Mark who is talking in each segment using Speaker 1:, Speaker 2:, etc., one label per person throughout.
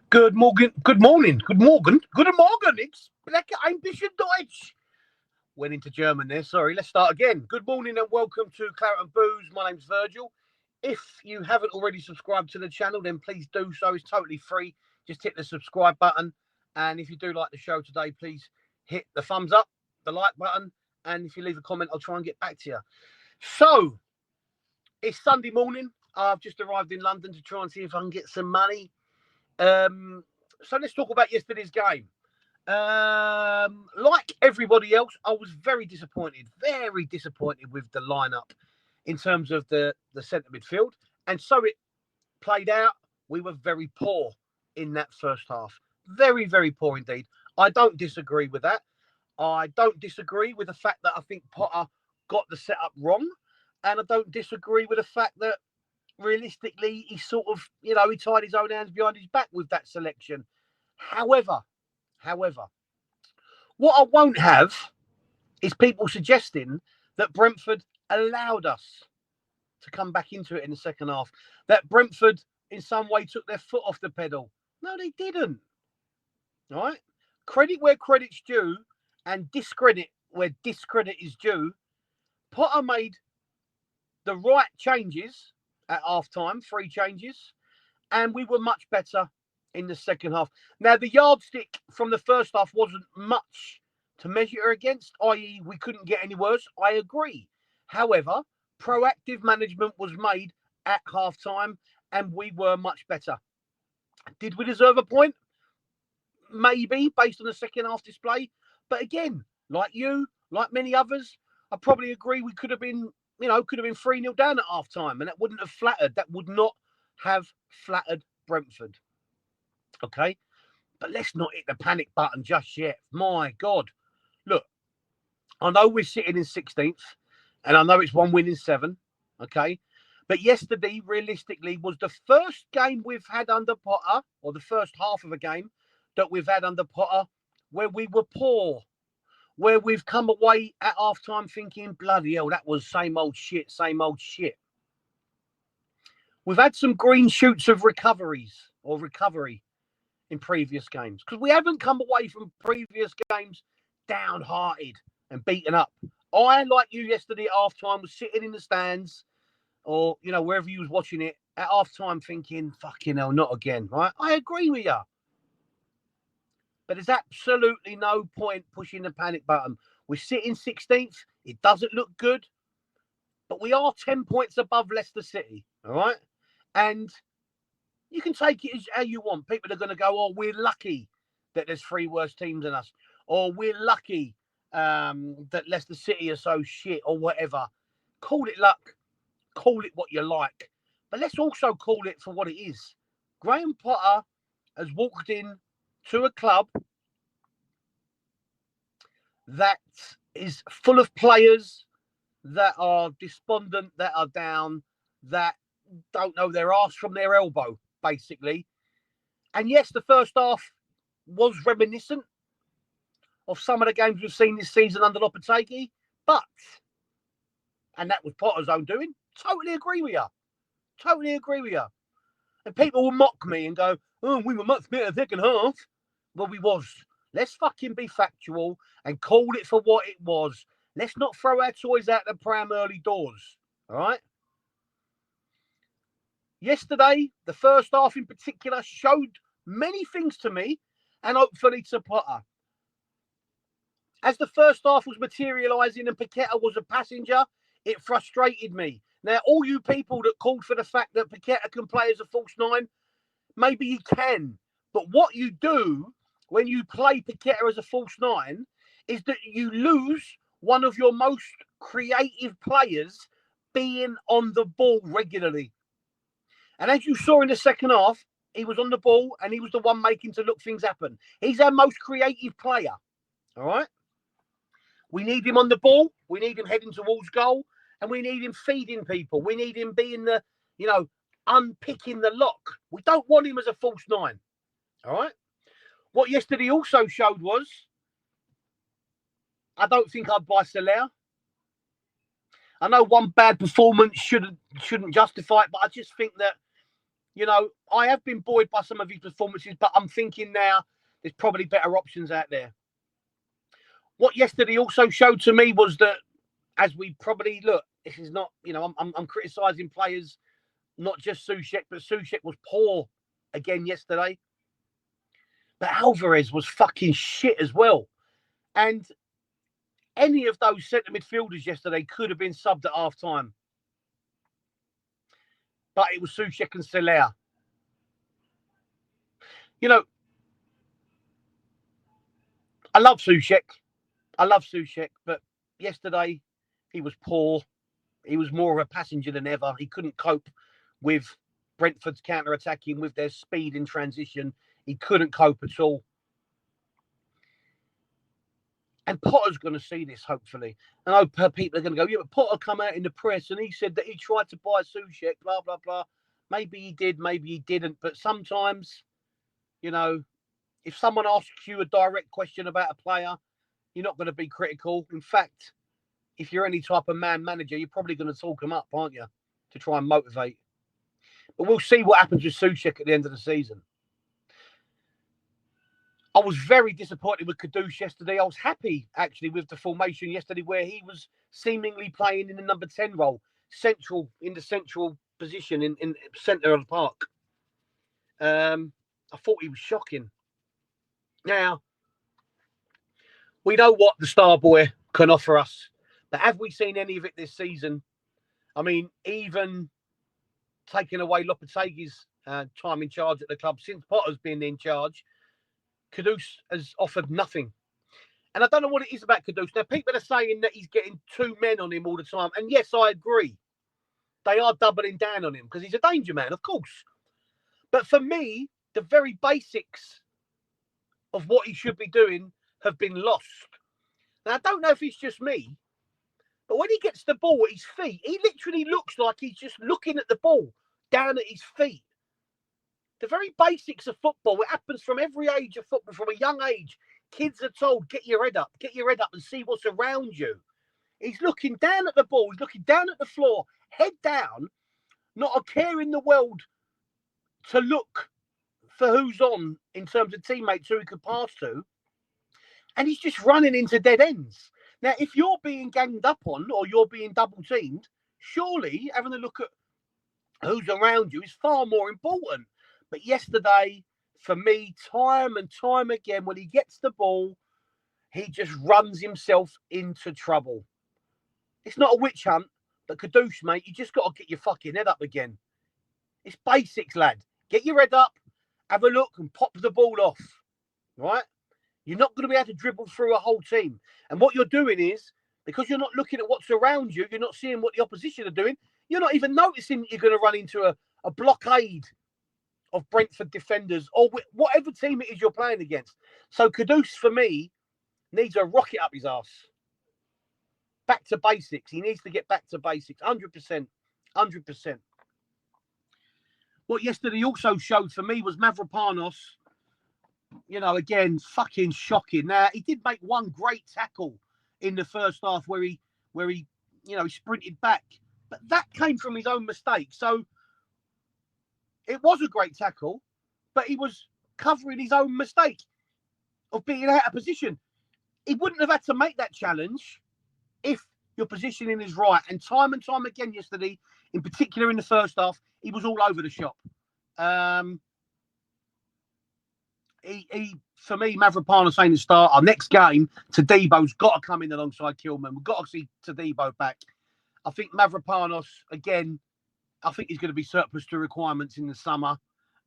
Speaker 1: Guten Morgen. It's lecker ein bisschen Deutsch. Went into German there. Sorry, let's start again. Good morning and welcome to Claret and Booze. My name's Virgil. If you haven't already subscribed to the channel, then please do so. It's totally free. Just hit the subscribe button. And if you do like the show today, please hit the thumbs up, the like button. And if you leave a comment, I'll try and get back to you. So, it's Sunday morning. I've just arrived in London to try and see if I can get some money. So let's talk about yesterday's game. Like everybody else, I was very disappointed with the lineup in terms of the centre midfield. And so it played out. We were very poor in that first half. Very, very poor indeed. I don't disagree with that. I don't disagree with the fact that I think Potter got the setup wrong. And I don't disagree with the fact that realistically, he sort of, he tied his own hands behind his back with that selection. However, what I won't have is people suggesting that Brentford allowed us to come back into it in the second half, that Brentford in some way took their foot off the pedal. No, they didn't. All right? Credit where credit's due and discredit where discredit is due. Potter made the right changes at half-time, 3 changes, and we were much better in the second half. Now, the yardstick from the first half wasn't much to measure against, i.e. we couldn't get any worse. I agree. However, proactive management was made at half-time, and we were much better. Did we deserve a point? Maybe, based on the second half display. But again, like you, like many others, I probably agree we could have been 3-0 down at half time, and that wouldn't have flattered. That would not have flattered Brentford. Okay? But let's not hit the panic button just yet. My God. Look, I know we're sitting in 16th, and I know it's 1 win in 7. Okay? But yesterday, realistically, was the first game we've had under Potter, or the first half of a game that we've had under Potter, where we were poor. Where we've come away at half-time thinking, bloody hell, that was same old shit. We've had some green shoots of recovery in previous games because we haven't come away from previous games downhearted and beaten up. I, like you yesterday at half-time, was sitting in the stands or, wherever you was watching it at half-time thinking, fucking hell, not again, right? I agree with you. But there's absolutely no point pushing the panic button. We're sitting 16th. It doesn't look good. But we are 10 points above Leicester City. All right? And you can take it how you want. People are going to go, oh, we're lucky that there's 3 worse teams than us. Or we're lucky that Leicester City are so shit or whatever. Call it luck. Call it what you like. But let's also call it for what it is. Graham Potter has walked in to a club that is full of players that are despondent, that are down, that don't know their arse from their elbow, basically. And yes, the first half was reminiscent of some of the games we've seen this season under Lopetegui, and that was Potter's own doing. Totally agree with you. And people will mock me and go, oh, we were much better second half. Well, we was. Let's fucking be factual and call it for what it was. Let's not throw our toys out the pram early doors. All right? Yesterday, the first half in particular showed many things to me and hopefully to Potter. As the first half was materialising and Paqueta was a passenger, it frustrated me. Now, all you people that called for the fact that Paqueta can play as a false 9, maybe he can. But what you do when you play Paqueta as a false 9 is that you lose one of your most creative players being on the ball regularly. And as you saw in the second half, he was on the ball and he was the one making to look things happen. He's our most creative player. All right? We need him on the ball. We need him heading towards goal. And we need him feeding people. We need him being the, unpicking the lock. We don't want him as a false 9. All right? What yesterday also showed was, I don't think I'd buy Soler. I know one bad performance shouldn't justify it, but I just think that, You know, I have been buoyed by some of his performances, but I'm thinking now there's probably better options out there. What yesterday also showed to me was that, as we probably look, this is not, you know, I'm criticising players, not just Soucek, but Soucek was poor again yesterday. But Alvarez was fucking shit as well. And any of those centre midfielders yesterday could have been subbed at half time. But it was Soucek and Soler. You know, I love Soucek. But yesterday he was poor. He was more of a passenger than ever. He couldn't cope with Brentford's counter-attacking, with their speed in transition. He couldn't cope at all. And Potter's going to see this, hopefully. And I know people are going to go, yeah, but Potter come out in the press and he said that he tried to buy Soucek, blah, blah, blah. Maybe he did, maybe he didn't. But sometimes, you know, if someone asks you a direct question about a player, you're not going to be critical. In fact, if you're any type of man manager, you're probably going to talk them up, aren't you, to try and motivate. But we'll see what happens with Soucek at the end of the season. I was very disappointed with Kudus yesterday. I was happy, actually, with the formation yesterday where he was seemingly playing in the number 10 role, in the central position in the centre of the park. I thought he was shocking. Now, we know what the star boy can offer us, but have we seen any of it this season? I mean, even taking away Lopetegui's time in charge at the club, since Potter's been in charge, Kudus has offered nothing. And I don't know what it is about Kudus. Now, people are saying that he's getting two men on him all the time. And yes, I agree. They are doubling down on him because he's a danger man, of course. But for me, the very basics of what he should be doing have been lost. Now, I don't know if it's just me, but when he gets the ball at his feet, he literally looks like he's just looking at the ball down at his feet. The very basics of football, it happens from every age of football, from a young age. Kids are told, get your head up and see what's around you. He's looking down at the ball, he's looking down at the floor, head down, not a care in the world to look for who's on in terms of teammates who he could pass to. And he's just running into dead ends. Now, if you're being ganged up on or you're being double teamed, surely having a look at who's around you is far more important. But yesterday, for me, time and time again, when he gets the ball, he just runs himself into trouble. It's not a witch hunt, but Kudus, mate, you just got to get your fucking head up again. It's basics, lad. Get your head up, have a look, and pop the ball off, right? You're not going to be able to dribble through a whole team. And what you're doing is, because you're not looking at what's around you, you're not seeing what the opposition are doing, you're not even noticing that you're going to run into a blockade of Brentford defenders or whatever team it is you're playing against. So Kudus, for me, needs a rocket up his ass. Back to basics. He needs to get back to basics. 100%. 100%. What yesterday also showed for me was Mavropanos, you know, again, fucking shocking. Now, he did make one great tackle in the first half where he you know, he sprinted back. But that came from his own mistake. So it was a great tackle, but he was covering his own mistake of being out of position. He wouldn't have had to make that challenge if your positioning is right. And time again yesterday, in particular in the first half, he was all over the shop. For me, Mavropanos saying to start our next game, Tadebo's got to come in alongside Kilman. We've got to see Tadebo back. I think Mavropanos, again, I think he's going to be surplus to requirements in the summer.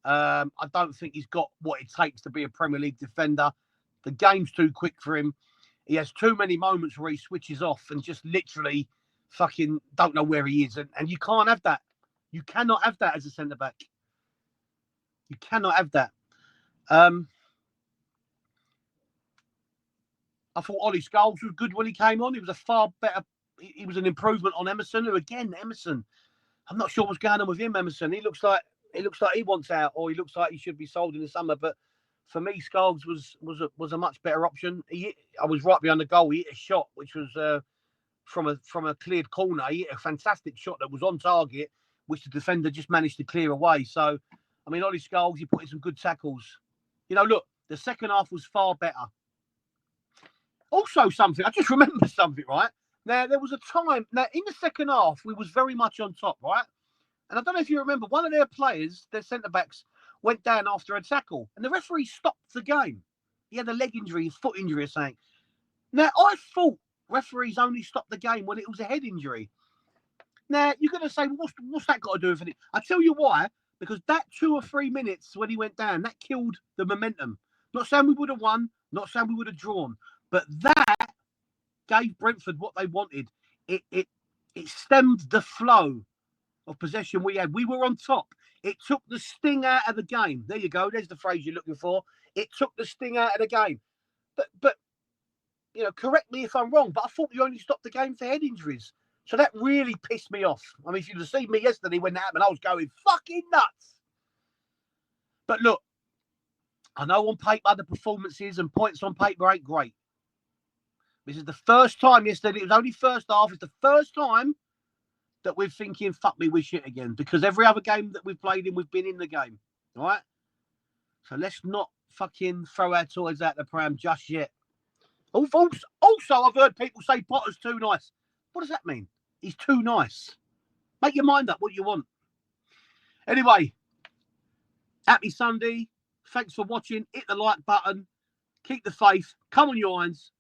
Speaker 1: I don't think he's got what it takes to be a Premier League defender. The game's too quick for him. He has too many moments where he switches off and just literally fucking don't know where he is. And you can't have that. You cannot have that as a centre-back. You cannot have that. I thought Ollie Scholes was good when he came on. He was a far better... He was an improvement on Emerson, who, again, Emerson... I'm not sure what's going on with him, Emerson. He looks like he wants out, or he looks like he should be sold in the summer. But for me, Scholes was a much better option. I was right behind the goal. He hit a shot which was from a cleared corner. He hit a fantastic shot that was on target, which the defender just managed to clear away. So I mean, Ollie Scholes, he put in some good tackles. You know, look, the second half was far better. Also, something, I just remember something, right? Now, there was a time, now in the second half, we was very much on top, right? And I don't know if you remember, one of their players, their centre-backs, went down after a tackle, and the referee stopped the game. He had a leg injury, a foot injury or something. Now, I thought referees only stopped the game when it was a head injury. Now, you're going to say, well, what's that got to do with it? I tell you why, because that 2 or 3 minutes when he went down, that killed the momentum. Not saying we would have won, not saying we would have drawn, but that gave Brentford what they wanted. It stemmed the flow of possession we had. We were on top. It took the sting out of the game. There you go. There's the phrase you're looking for. It took the sting out of the game. But you know, correct me if I'm wrong, but I thought you only stopped the game for head injuries. So that really pissed me off. I mean, if you'd have seen me yesterday when that happened, I was going fucking nuts. But look, I know on paper the performances and points on paper ain't great. This is the first time yesterday. It was only first half. It's the first time that we're thinking, fuck me, we shit again. Because every other game that we've played in, we've been in the game. All right? So let's not fucking throw our toys out the pram just yet. Also, I've heard people say Potter's too nice. What does that mean? He's too nice. Make your mind up what you want. Anyway, happy Sunday. Thanks for watching. Hit the like button. Keep the faith. Come on, your irons.